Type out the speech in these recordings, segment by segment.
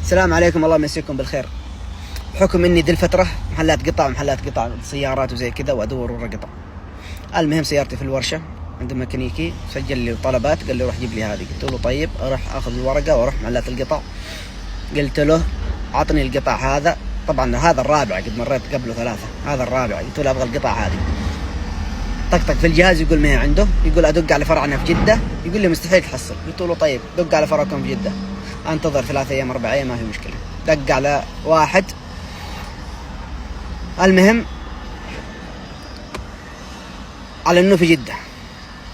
السلام عليكم، الله يمسيكم بالخير. بحكم اني ذي الفترة محلات قطع سيارات وزي كذا وادور ورا قطع. المهم سيارتي في الورشة عند ميكانيكي، سجل لي طلبات، قال لي روح جيب لي هذه. قلت له طيب، اروح اخذ الورقة واروح محلات القطع. قلت له اعطني القطع هذا، طبعا هذا الرابع، قد مريت قبله ثلاثة، هذا الرابع. قلت له ابغى القطع هذه. طقطق في الجهاز، يقول ما هي عنده. يقول ادق على فرعنا في جدة، يقول لي مستحيل تحصل. قلت له طيب دق على فرعكم في جدة، انتظر 3 أيام 4 أيام ما في مشكلة. دق على واحد، المهم على انه في جدة.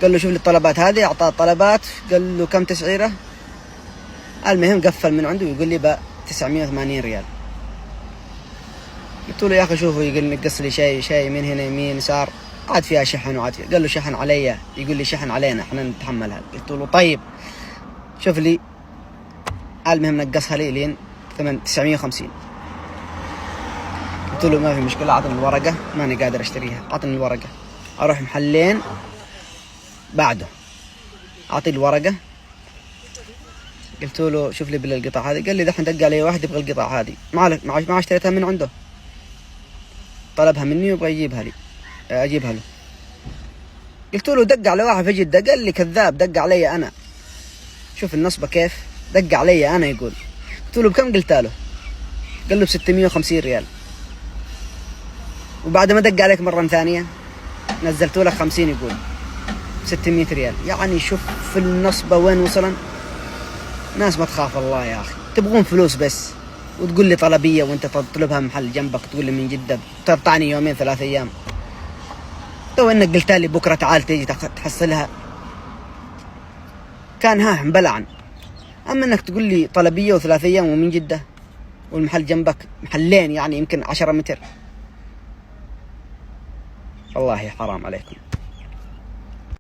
قال له شوف لي الطلبات هذه، اعطاه الطلبات، قال له كم تسعيره. المهم قفل من عنده ويقول لي ب 980 ريال. قلت له يا اخي شوفوا، يقول نقص لي شيء من هنا يمين يسار، عاد فيها شحن وعاد فيها. قال له شحن علي، يقول لي شحن علينا احنا نتحملها. قلت له طيب شوف لي. المهم نقصها لي لين 950. قلت له ما في مشكلة، اعطني الورقة، ماني قادر اشتريها، اعطني الورقة. اروح محلين بعده، اعطيه الورقة. قلت له شوف لي بالقطع هذه. قال لي دحين دق علي واحد يبغى القطع هذه، ما اشتريتها من عنده، طلبها مني ويبغى اجيبها له. قلت له دق على واحد في جدة. قال لي كذاب، دق علي انا. شوف النصبة كيف، دق علي انا يقول. قلت له بكم قلت له؟ قال له ب 650 ريال. وبعد ما دق عليك مرة ثانية نزلت لك 50، يقول 600 ريال. يعني شوف في النصبة وين وصلن. ناس ما تخاف الله يا أخي، تبغون فلوس بس، وتقول لي طلبية وانت تطلبها محل جنبك، تقول لي من جدة، تقطعني 2 3 أيام. لو انك قلت لي بكرة تعال تيجي تحصلها كان مبلعن. اما انك تقول لي طلبية و3 أيام ومن جدة، والمحل جنبك محلين يعني يمكن 10 متر، والله حرام عليكم.